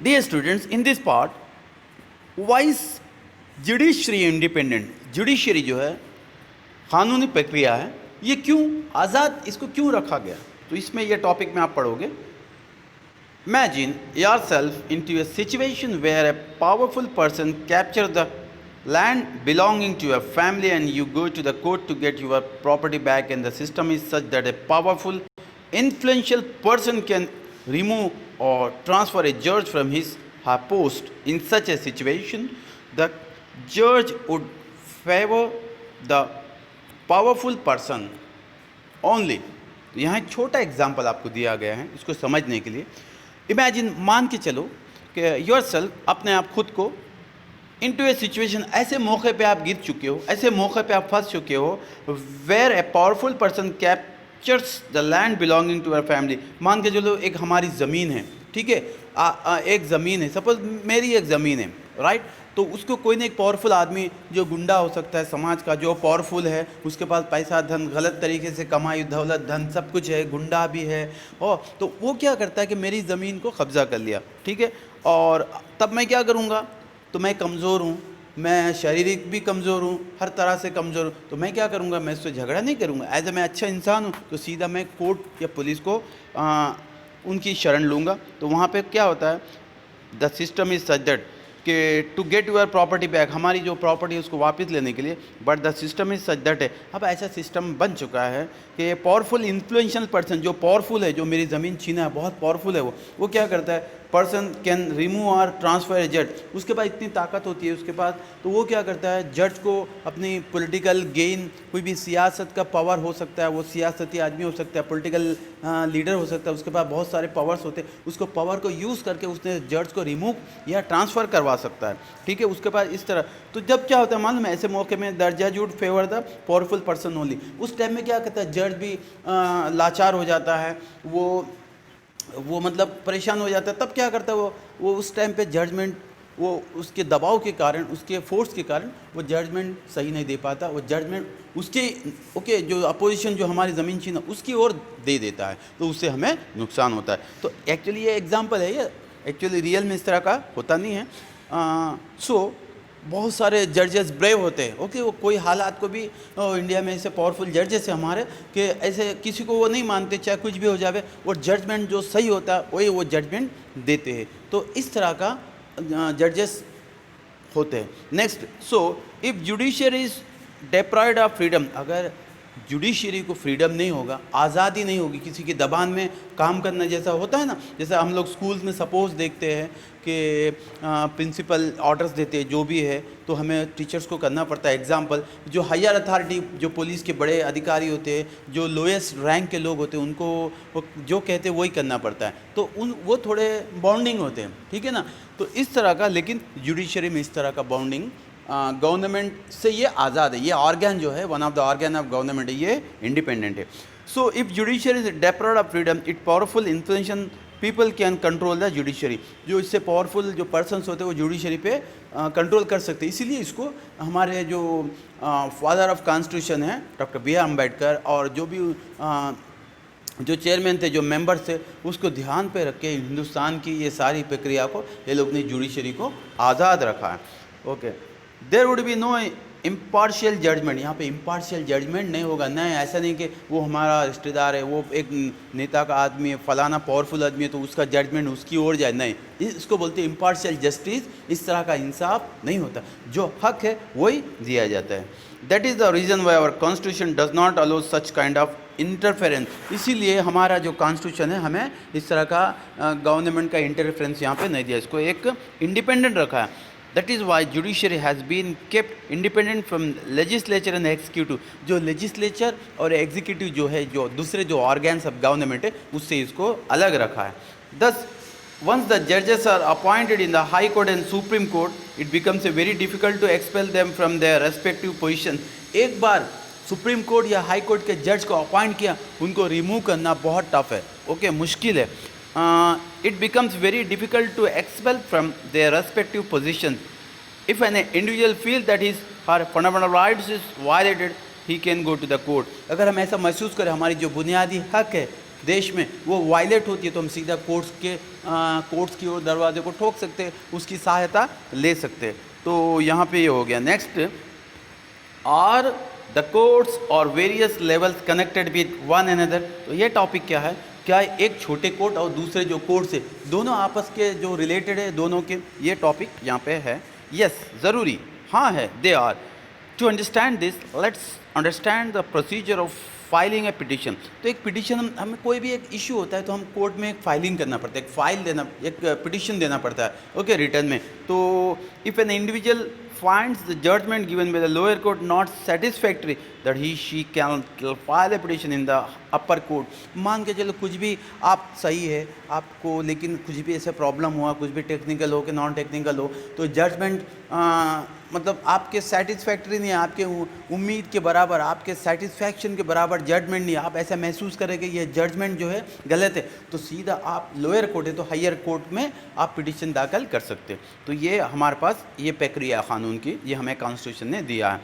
Dear students, in this part, why is judiciary independent? Judiciary जो है कानूनी प्रक्रिया है, ये क्यों आज़ाद, इसको क्यों रखा गया? तो इसमें ये टॉपिक में आप पढ़ोगे. Imagine yourself into a situation where a powerful person captures the land belonging to your family and you go to the court to get your property back, and the system is such that a powerful influential person can remove or transfer a judge from his her post. In such a situation, the judge would favor the powerful person only. यहाँ एक छोटा example आपको दिया गया है इसको समझने के लिए. इमेजिन, मान के चलो कि योर सेल्फ, अपने आप खुद को, इनटू ए सिचुएशन, ऐसे मौके पे आप गिर चुके हो, ऐसे मौके पे आप फंस चुके हो, where a powerful person captures the land belonging to our family. मान के चलो एक हमारी ज़मीन है, ठीक है, एक ज़मीन है, सपोज मेरी एक ज़मीन है, राइट. तो उसको कोई ना एक पावरफुल आदमी, जो गुंडा हो सकता है समाज का, जो पावरफुल है, उसके पास पैसा धन, गलत तरीके से कमाई, दौलत धन सब कुछ है, गुंडा भी है, और तो वो क्या करता है कि मेरी ज़मीन को कब्ज़ा कर लिया, ठीक है. और तब मैं क्या करूँगा? तो मैं कमज़ोर हूँ, मैं शारीरिक भी कमज़ोर हूँ, हर तरह से कमज़ोर हूँ, तो मैं क्या करूँगा? मैं उससे झगड़ा नहीं करूँगा. एज ए मैं अच्छा इंसान हूँ, तो सीधा मैं कोर्ट या पुलिस को उनकी शरण लूँगा. तो वहाँ पे क्या होता है? The system is such that कि to get your property back, हमारी जो प्रॉपर्टी है उसको वापस लेने के लिए. But the system is such that है, अब ऐसा सिस्टम बन चुका है कि पावरफुल इन्फ्लुएंशियल पर्सन, जो पावरफुल है, जो मेरी ज़मीन छीना है, बहुत पावरफुल है, वो क्या करता है? पर्सन कैन रिमूव और ट्रांसफ़र ए जज. उसके पास इतनी ताकत होती है उसके पास, तो वो क्या करता है? जज को अपनी पॉलिटिकल गेन, कोई भी सियासत का पावर हो सकता है, वो सियासती आदमी हो सकता है, पॉलिटिकल लीडर हो सकता है, उसके पास बहुत सारे पावर्स होते हैं, उसको पावर को यूज़ करके उसने जज को रिमूव या ट्रांसफ़र करवा सकता है, ठीक है, उसके पास इस तरह. तो जब क्या होता है मालूम है? ऐसे मौके में द जज would favour the powerful person only. उस टाइम में क्या कहता है? जज भी लाचार हो जाता है, वो मतलब परेशान हो जाता है. तब क्या करता है? वो उस टाइम पे जजमेंट, वो उसके दबाव के कारण, उसके फोर्स के कारण वो जजमेंट सही नहीं दे पाता. वो जजमेंट उसके जो अपोजिशन, जो हमारी ज़मीन छीना, उसकी ओर दे देता है, तो उससे हमें नुकसान होता है. तो एक्चुअली ये एग्जांपल है, ये एक्चुअली रियल में इस तरह का होता नहीं है. सो बहुत सारे जजेस ब्रेव होते हैं, ओके. वो कोई हालात को भी, इंडिया में ऐसे पावरफुल जजेस हैं हमारे कि ऐसे किसी को वो नहीं मानते, चाहे कुछ भी हो जावे, वो जजमेंट जो सही होता है वही वो जजमेंट देते हैं. तो इस तरह का जजेस होते हैं. Next, so if judiciary is deprived of freedom, अगर जुडिशरी को फ्रीडम नहीं होगा, आज़ादी नहीं होगी, किसी के दबान में काम करना, जैसा होता है ना, जैसा हम लोग स्कूल्स में सपोज देखते हैं कि प्रिंसिपल ऑर्डर्स देते हैं, जो भी है, तो हमें टीचर्स को करना पड़ता है. एग्जांपल, जो हायर अथॉरिटी, जो पुलिस के बड़े अधिकारी होते हैं, जो लोएस्ट रैंक के लोग होते हैं, उनको वो जो कहते हैं वही करना पड़ता है. तो वो थोड़े बॉन्डिंग होते हैं, ठीक है ना. तो इस तरह का, लेकिन जुडिशरी में इस तरह का बॉन्डिंग गवर्नमेंट से ये आज़ाद है. ये ऑर्गन जो है, one of the organ of government है, ये इंडिपेंडेंट है. So if judiciary is deprived of freedom, it powerful influential people can control the judiciary. जो इससे पावरफुल जो पर्सन्स होते हैं वो जुडिशरी पे कंट्रोल कर सकते हैं. इसीलिए इसको हमारे जो फादर ऑफ कॉन्स्टिट्यूशन है डॉक्टर बी आर अम्बेडकर, और जो भी जो चेयरमैन थे, जो मेंबर्स थे, उसको ध्यान पे रख के हिंदुस्तान की ये सारी प्रक्रिया को ये लोग ने जुडिशरी को आज़ाद रखा है. Okay, there would be no impartial judgment. यहाँ पे इम्पार्शियल जजमेंट नहीं होगा. नहीं, ऐसा नहीं कि वो हमारा रिश्तेदार है, वो एक नेता का आदमी है, फलाना पावरफुल आदमी है, तो उसका जजमेंट उसकी ओर जाए. नहीं, इसको बोलते हैं इम्पार्शियल जस्टिस. इस तरह का इंसाफ नहीं होता, जो हक है वही दिया जाता है. That is the reason why our constitution does not allow such kind of interference. इसीलिए हमारा जो कॉन्स्टिट्यूशन है, हमें इस तरह का गवर्नमेंट का इंटरफेरेंस यहाँ पे नहीं दिया, इसको एक इंडिपेंडेंट रखा है. That is why judiciary has been kept independent from legislature and executive. जो legislature और executive जो है, जो दूसरे जो organs of government है, उससे इसको अलग रखा है. Thus, once the judges are appointed in the High Court and Supreme Court, it becomes a very difficult to expel them from their respective position. एक बार सुप्रीम कोर्ट या हाई कोर्ट के जज को अपॉइंट किया, उनको रिमूव करना बहुत tough है, ओके, मुश्किल है. It becomes very difficult to expel from their respective positions. If an individual feels that his her fundamental rights is violated, he can go to the court. अगर हम ऐसा महसूस करें हमारी जो बुनियादी हक है देश में वो वायलेट होती है तो हम सीधा कोर्ट्स की ओर दरवाजे को ठोक सकते हैं, उसकी सहायता ले सकते हैं। तो यहाँ पे ये हो गया। नेक्स्ट, आर द कोर्ट्स और various levels connected with one another. तो ये टॉपिक क्या है, क्या एक छोटे कोर्ट और दूसरे जो कोर्ट्स है दोनों आपस के जो रिलेटेड है दोनों के, ये टॉपिक यहाँ पे है। यस, ज़रूरी, हाँ है, they are. To understand this let's understand the procedure of filing a petition. तो एक पिटिशन, हमें कोई भी एक इशू होता है तो हम कोर्ट में एक फाइलिंग करना पड़ता है, एक फाइल देना, एक पिटिशन देना पड़ता है, ओके, रिटर्न में। तो if an individual finds the judgment given by the lower court not satisfactory, that she can file a petition in the upper court। मान के चलो कुछ भी आप सही है आपको, लेकिन कुछ भी ऐसा प्रॉब्लम हुआ, कुछ भी टेक्निकल हो कि नॉन टेक्निकल हो, तो जजमेंट मतलब आपके सेटिस्फैक्ट्री नहीं है, आपके उम्मीद के बराबर, आपके सेटिस्फैक्शन के बराबर जजमेंट नहीं है, आप ऐसा महसूस करें कि ये जजमेंट जो है गलत है, तो सीधा आप लोअर कोर्ट है तो हायर कोर्ट में आप पिटिशन दाखिल कर सकते हैं। तो ये हमारे पास ये प्रक्रिया कानून की, ये हमें कॉन्स्टिट्यूशन ने दिया है।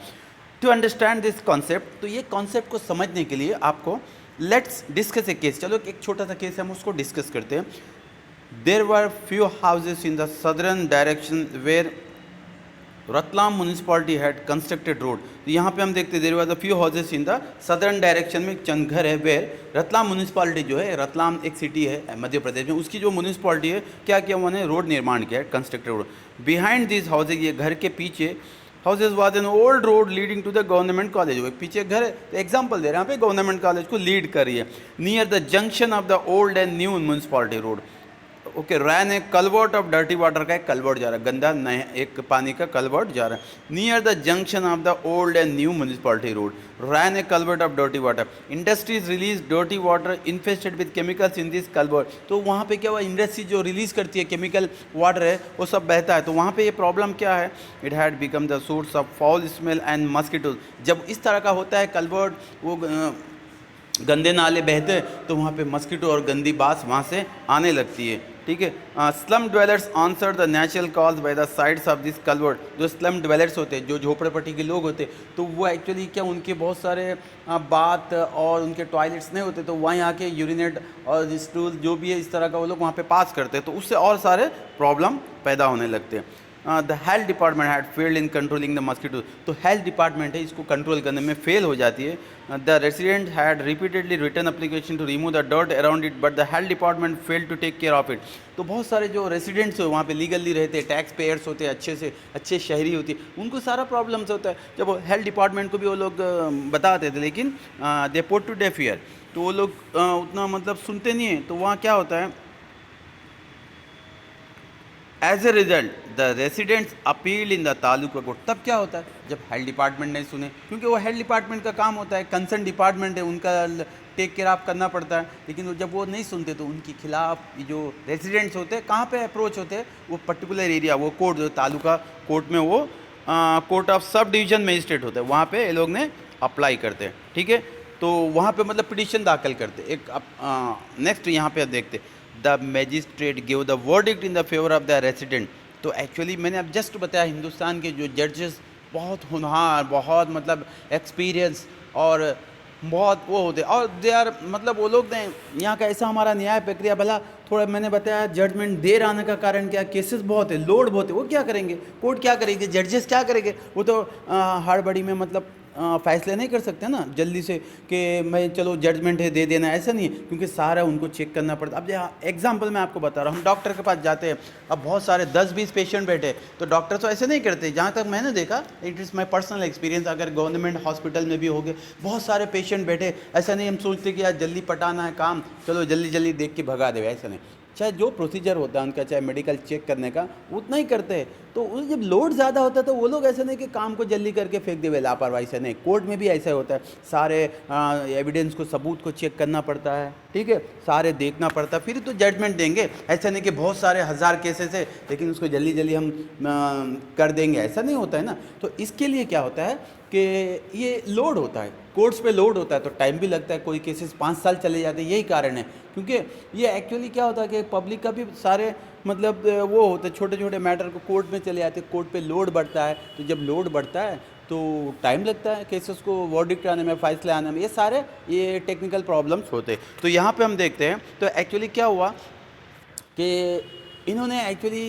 टू अंडरस्टैंड दिस कॉन्सेप्ट, तो ये कॉन्सेप्ट को समझने के लिए आपको लेट्स डिस्कस ए केस। चलो एक छोटा सा केस है, हम उसको डिस्कस करते हैं। There were few houses in the southern direction where Ratlam municipality had constructed road. तो यहाँ पे हम देखते हैं there were the few houses in the southern direction में एक चंद घर है वेयर रतलाम म्यूनिसिपालिटी जो है, रतलाम एक सिटी है मध्य प्रदेश में, उसकी जो म्यूनिसिपालिटी है क्या किया उन्होंने, रोड निर्माण किया है, constructed road. Behind this houses, ये घर के पीछे houses was an old road leading to the government college. वो पीछे घर है, तो एग्जाम्पल दे रहे हैं यहाँ पे गवर्नमेंट कॉलेज को लीड कर रही है। Near the junction of the old and new municipality road, okay, ran a culvert of dirty water का एक कलवर्ट जा रहा है, गंदा नया एक पानी का कलवर्ट जा रहा है। Near the junction of the old and new municipality road ran a culvert of dirty water, industries release dirty water infested with chemicals in this culvert. तो वहाँ पे क्या हुआ, इंडस्ट्री जो रिलीज करती है केमिकल वाटर है वो सब बहता है, तो वहाँ पे ये प्रॉब्लम क्या है, it had become the source of foul smell and mosquitoes. जब इस तरह का होता है कलवर्ट, वो गंदे नाले बहते हैं तो वहाँ पे मस्किटो और गंदी बास वहाँ से आने लगती है, ठीक है। Slum dwellers answer the natural cause by the sides of this culvert. जो स्लम ड्वेलर्स हैं, जो झोपड़पट्टी के लोग होते, तो वो एक्चुअली क्या, उनके बहुत सारे बाथ और उनके टॉयलेट्स नहीं होते, तो वहीं आके यूरिनेट और स्टूल जो भी है इस तरह का वो लोग वहाँ पे पास करते हैं, तो उससे और सारे प्रॉब्लम पैदा होने लगते हैं। The health department had failed in controlling the mosquito. तो हेल्थ डिपार्टमेंट है, इसको कंट्रोल करने में फेल हो जाती है। The resident had repeatedly written application to remove the dirt around it but the health department failed to take care of it. तो बहुत सारे जो रेसिडेंट्स हो वहाँ पे लीगली रहते, टैक्स पेयर्स होते, अच्छे से अच्छे शहरी होती, उनको सारा प्रॉब्लम्स होता है। जब वो हेल्थ डिपार्टमेंट को भी वो लोग बताते थे, लेकिन they put to deaf ear, तो वो लोग उतना मतलब सुनते नहीं हैं। तो वहाँ क्या होता है, as a result the residents appeal in the taluka court. तब क्या होता है, जब हेल्थ डिपार्टमेंट नहीं सुने, क्योंकि वो हेल्थ डिपार्टमेंट का काम होता है, कंसर्न डिपार्टमेंट है, उनका टेक केयर आप करना पड़ता है, लेकिन जब वो नहीं सुनते तो उनके खिलाफ जो रेसिडेंट्स होते हैं कहाँ पे अप्रोच होते हैं, वो पर्टिकुलर एरिया, वो कोर्ट जो तालुका कोर्ट में, वो court of sub division magistrate होता है, वहाँ पे ये लोग ने अप्लाई करते हैं, ठीक है। तो वहाँ पे मतलब पिटिशन दाखिल करते। एक नेक्स्ट यहाँ पे देखते, the magistrate give the verdict in the favour of the resident. तो एक्चुअली मैंने अब जस्ट बताया, हिंदुस्तान के जो जजेस बहुत होनहार, बहुत मतलब एक्सपीरियंस और बहुत वो होते, और दे आर मतलब वो लोग ने यहाँ का ऐसा हमारा न्याय प्रक्रिया भला थोड़ा मैंने बताया, जजमेंट देर आने का कारण क्या, केसेस बहुत है, लोड बहुत है, वो क्या करेंगे, कोर्ट क्या करेंगे, जजेस क्या करेंगे, वो तो हड़बड़ी में मतलब फैसले नहीं कर सकते ना जल्दी से कि मैं चलो जजमेंट है दे देना, ऐसा नहीं है, क्योंकि सारा उनको चेक करना पड़ता। अब एग्जांपल मैं आपको बता रहा हूँ, हम डॉक्टर के पास जाते हैं, अब बहुत सारे 10-20 पेशेंट बैठे, तो डॉक्टर तो ऐसे नहीं करते, जहाँ तक मैंने देखा, it is my personal experience, अगर गवर्नमेंट हॉस्पिटल में भी हो गए बहुत सारे पेशेंट बैठे, ऐसा नहीं हम सोचते कि यार जल्दी पटाना है काम, चलो जल्दी जल्दी देख के भगा दे, ऐसा नहीं, चाहे जो प्रोसीजर होता है उनका, चाहे मेडिकल चेक करने का, उतना ही करते हैं। तो जब लोड ज़्यादा होता है तो वो लोग ऐसे नहीं कि काम को जल्दी करके फेंक देवे लापरवाही से, नहीं, कोर्ट में भी ऐसा होता है, सारे एविडेंस को, सबूत को चेक करना पड़ता है, ठीक है, सारे देखना पड़ता है, फिर तो जजमेंट देंगे। ऐसा नहीं कि बहुत सारे 1000 केसेस है लेकिन उसको जल्दी जल्दी हम कर देंगे, ऐसा नहीं होता है ना। तो इसके लिए क्या होता है कि ये लोड होता है, कोर्ट्स पे लोड होता है, तो टाइम भी लगता है, कोई केसेस 5 साल चले जाते हैं, यही कारण है। क्योंकि ये एक्चुअली क्या होता है कि पब्लिक का भी सारे मतलब वो होते, छोटे छोटे मैटर को कोर्ट में चले जाते, कोर्ट पे लोड बढ़ता है, तो जब लोड बढ़ता है तो टाइम लगता है केसेस को वर्डिक्ट आने में, फैसले आने में, ये टेक्निकल प्रॉब्लम्स होते हैं। तो यहाँ पे हम देखते हैं तो एक्चुअली क्या हुआ कि इन्होंने एक्चुअली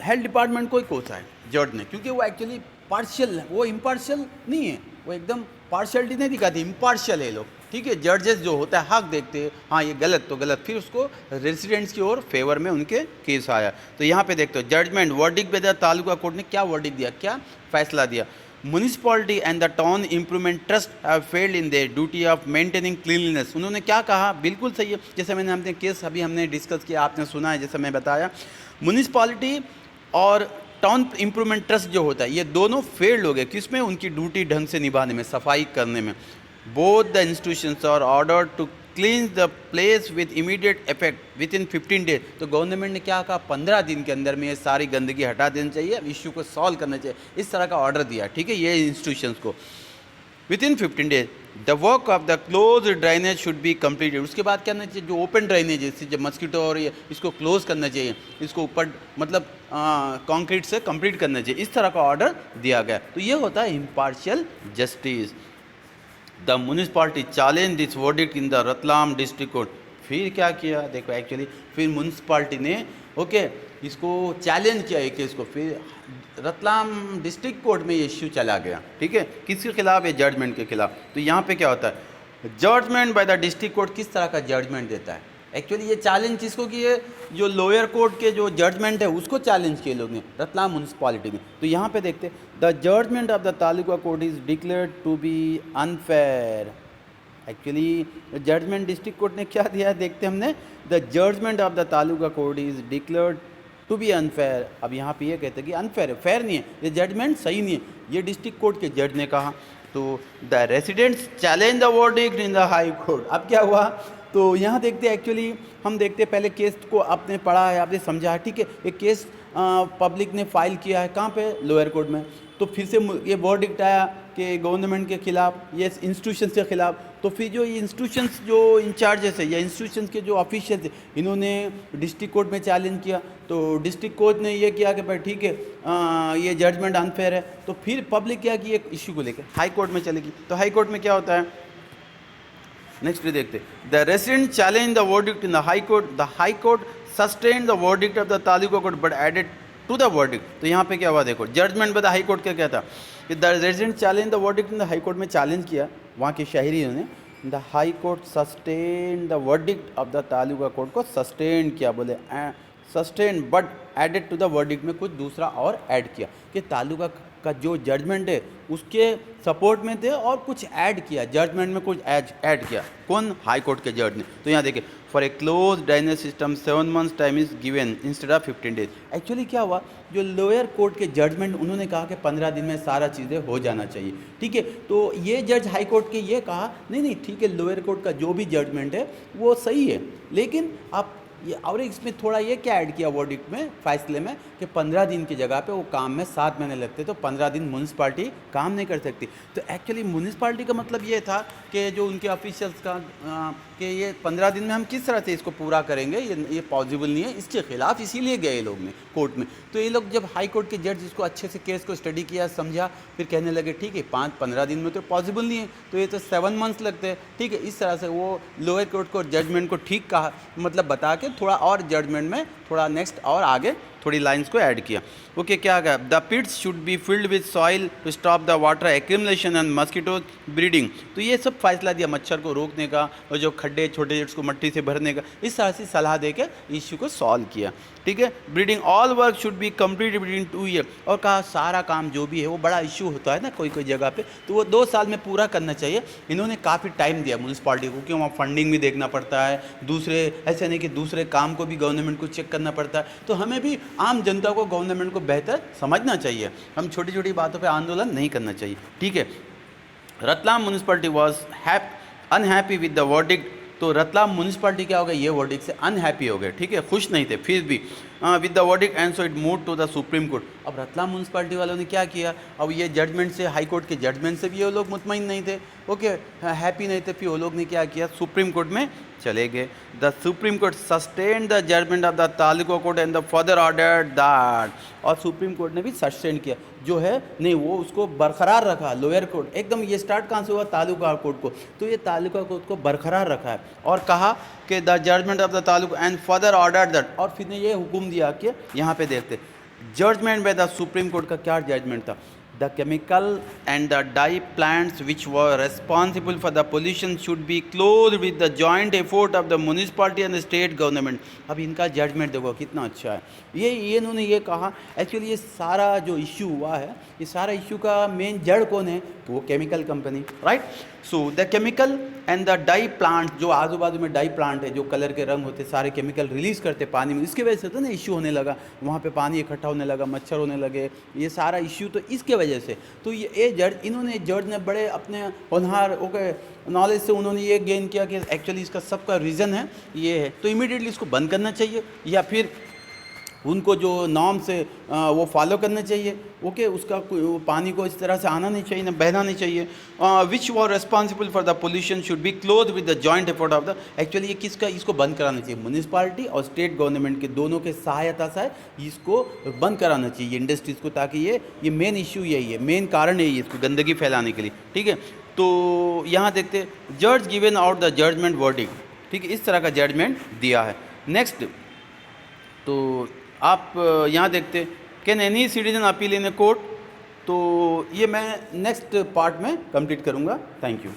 हेल्थ डिपार्टमेंट को ही कोसा है जज ने, क्योंकि वो एक्चुअली पार्शियल, वो इम्पार्शियल नहीं है, वो एकदम पार्शियलिटी नहीं दिखाती, इम्पार्शियल है लोग, ठीक है। जजेस जो होता है हक देखते हैं, हाँ ये गलत तो गलत, फिर उसको रेजिडेंट्स की ओर फेवर में उनके केस आया। तो यहाँ पे देखते हो judgment verdict by the taluka court ने क्या वर्डिक्ट दिया, क्या फैसला दिया। Municipality and the town improvement trust have failed in their duty of maintaining cleanliness. उन्होंने क्या कहा, बिल्कुल सही है, जैसे मैंने हमने केस अभी हमने डिस्कस किया, आपने सुना है, जैसे मैं बताया, म्यूनिसिपैलिटी और टाउन इंप्रूवमेंट ट्रस्ट जो होता है ये दोनों फेल्ड हो गए, किसमें, उनकी ड्यूटी ढंग से निभाने में, सफाई करने में। Both the institutions are order to cleanse the place with immediate effect with in 15 days. तो गवर्नमेंट ने क्या कहा, 15 दिन के अंदर में ये सारी गंदगी हटा देनी चाहिए, इश्यू को सॉल्व करना चाहिए, इस तरह का ऑर्डर दिया, ठीक है, ये इंस्टीट्यूशंस को। With in 15 days the work of the close drainage should be completed. उसके बाद क्या करना चाहिए, जो ओपन ड्राइनेज है, जो मस्कीटो और ये इसको क्लोज करना चाहिए, इसको ऊपर मतलब कंक्रीट से कंप्लीट करना चाहिए, इस तरह का ऑर्डर दिया गया। तो ये होता है impartial justice. The municipality challenge this verdict in the Ratlam district court. फिर क्या किया, देखो एक्चुअली फिर म्यूनिसिपैलिटी ने इसको चैलेंज किया एक केस को, फिर रतलाम डिस्ट्रिक्ट कोर्ट में ये इश्यू चला गया, ठीक है, किसके खिलाफ, ये जजमेंट के खिलाफ। तो यहाँ पे क्या होता है, judgment by the district court किस तरह का जजमेंट देता है, एक्चुअली ये चैलेंज किसको किए, जो लोअर कोर्ट के जो जजमेंट है उसको चैलेंज किए लोग ने, रतलाम म्यूनिसिपैलिटी ने। तो यहाँ पे देखते, the judgment of the taluka court is declared to be unfair. Actually judgment district court ने क्या दिया, देखते हमने, the judgment of the taluka court is declared to be unfair. अब यहाँ पे ये कहते हैं कि अनफेयर है, फेयर नहीं है, ये जजमेंट सही नहीं है, ये डिस्ट्रिक्ट कोर्ट के जज ने कहा। तो the residents challenge the verdict in the high court. अब क्या हुआ, तो यहाँ देखते हैं एक्चुअली हम देखते हैं, पहले केस को आपने पढ़ा है, आपने समझा है, ठीक है, एक केस पब्लिक ने फाइल किया है, कहाँ पे, लोअर कोर्ट में। तो फिर से ये वर्डिक्ट आया कि गवर्नमेंट के खिलाफ, ये इंस्टीट्यूशंस के खिलाफ। तो फिर जो ये इंस्टीट्यूशंस जो इंचार्जेस है या इंस्टीट्यूशंस के जो ऑफिशियल्स है, इन्होंने डिस्ट्रिक्ट कोर्ट में चैलेंज किया। तो डिस्ट्रिक्ट कोर्ट ने ये किया कि भाई ठीक है, ये जजमेंट अनफेयर है। तो फिर पब्लिक क्या की, एक इश्यू को लेकर हाई कोर्ट में चलेगी। तो हाई कोर्ट में क्या होता है, नेक्स्ट भी देखते, the resident challenge the verdict in the high court. The high court sustain the verdict of the taluka court but added to the verdict. तो यहाँ पे क्या हुआ, देखो judgment by the high court क्या था कि the resident challenge the verdict in the high court में चैलेंज किया वहाँ के शहरियों ने, the high court sustain the verdict of the taluka court को सस्टेन किया, बोले sustain but added to the verdict में कुछ दूसरा और ऐड किया कि तालुका का जो जजमेंट है उसके सपोर्ट में थे और कुछ ऐड किया, जजमेंट में कुछ ऐड किया, कौन, हाई कोर्ट के जज ने। तो यहाँ देखिए, for a close drainage system 7 months time is given instead of 15 days। Actually क्या हुआ, जो लोअर कोर्ट के जजमेंट उन्होंने कहा कि 15 दिन में सारा चीज़ें हो जाना चाहिए, ठीक है। तो ये जज हाई कोर्ट के ये कहा नहीं ठीक है, लोअर कोर्ट का जो भी जजमेंट है वो सही है, लेकिन आप ये और इसमें थोड़ा ये क्या ऐड किया वर्डिक्ट में, फैसले में, कि 15 दिन की जगह पे वो काम में 7 महीने लगते, तो 15 दिन म्यूनिसिपैलिटी काम नहीं कर सकती। तो एक्चुअली म्यूनिसिपैलिटी का मतलब ये था कि जो उनके ऑफिशियल्स का कि ये 15 दिन में हम किस तरह से इसको पूरा करेंगे, ये पॉसिबल नहीं है, इसके खिलाफ इसीलिए गए लोग ने कोर्ट में। तो ये लोग जब हाई कोर्ट के जज इसको अच्छे से केस को स्टडी किया, समझा, फिर कहने लगे ठीक है 5-15 दिन में तो पॉसिबल नहीं है, तो ये तो 7 months लगते हैं, ठीक है। इस तरह से वो लोअर कोर्ट को जजमेंट को ठीक कहा, मतलब बता के थोड़ा और जजमेंट में थोड़ा नेक्स्ट और आगे थोड़ी लाइंस को ऐड किया। ओके, क्या कहा, the pits should be filled with soil to stop the water accumulation and mosquito breeding. तो ये सब फैसला दिया मच्छर को रोकने का और जो खड्डे छोटे उसको मट्टी से भरने का, इस तरह से सलाह दे के इश्यू को सॉल्व किया, ठीक है। Breeding all work should be complete with in 2 years। और कहा सारा काम जो भी है वो बड़ा इशू होता है ना कोई जगह पे, तो वो 2 साल में पूरा करना चाहिए। इन्होंने काफ़ी टाइम दिया म्यूनिसिपैलिटी को, क्योंकि वहाँ फंडिंग भी देखना पड़ता है, दूसरे ऐसे नहीं कि दूसरे काम को भी गवर्नमेंट को चेक करना पड़ता है। तो हमें भी आम जनता को गवर्नमेंट को बेहतर समझना चाहिए, हम छोटी छोटी बातों पे आंदोलन नहीं करना चाहिए, ठीक है। Ratlam municipality was unhappy with the verdict. तो रतलाम म्यूनिसिपैलिटी क्या हो गया, ये वर्डिक्ट से अनहैप्पी हो गए, ठीक है, खुश नहीं थे। फिर भी with the verdict and so it move to the supreme court. अब रतलाम म्यूनसिपालिटी वालों ने क्या किया, अब ये जजमेंट से, हाई कोर्ट के जजमेंट से भी ये लोग मुतमईन नहीं थे, ओके, हैप्पी नहीं थे, फिर वो लोग ने क्या किया, सुप्रीम कोर्ट में चले गए। The supreme court sustain the judgment of the taluka court and the further order that, और सुप्रीम कोर्ट ने भी सस्टेन किया, जो है नहीं वो उसको बरकरार रखा, लोअर कोर्ट एकदम, ये स्टार्ट कहाँ से हुआ, तालुका कोर्ट को, तो ये तालुका कोर्ट को बरकरार रखा है, और कहा कि the judgment of the taluka and further order that, और फिर ने ये हुक्म दिया कि यहाँ पे देखते judgment by the supreme court का क्या जजमेंट था, the chemical and the dye plants which were responsible for the pollution should be close with the joint effort of the municipality and the state government. अब इनका judgement देखो कितना अच्छा है, ये इन्होंने ये कहा, एक्चुअली ये सारा जो इश्यू हुआ है, ये सारा इश्यू का मेन जड़ कौन है, तो वो chemical company, right. So the chemical and the dye plant, जो आजू बाजू में डाई प्लांट है, जो कलर के रंग होते, सारे केमिकल रिलीज़ करते पानी में, इसकी वजह से तो ना इश्यू होने लगा, वहाँ पे पानी इकट्ठा होने लगा, मच्छर होने लगे, ये सारा इश्यू तो इसके वजह से। तो ये जज ने बड़े अपने होनहार ओके नॉलेज से उन्होंने ये गेन किया कि एक्चुअली इसका सबका रीज़न है ये है, तो इमीडिएटली इसको बंद करना चाहिए, या फिर उनको जो नॉर्म से वो फॉलो करना चाहिए, ओके, उसका पानी को इस तरह से आना नहीं चाहिए, ना बहना नहीं चाहिए। Which were responsible for the pollution should be close with the joint effort of the, actually ये किसका, इसको बंद कराना चाहिए, म्यूनिसिपालिटी और स्टेट गवर्नमेंट के दोनों के सहायता से इसको बंद कराना चाहिए इंडस्ट्रीज़ को, ताकि ये मेन इशू यही है, मेन कारण यही है इसको गंदगी फैलाने के लिए, ठीक है। तो यहाँ देखते जज given out the judgment verdict, ठीक है, इस तरह का जजमेंट दिया है। नेक्स्ट, तो आप यहाँ देखते can any citizen appeal in a court, तो ये मैं नेक्स्ट पार्ट में कंप्लीट करूँगा। Thank you.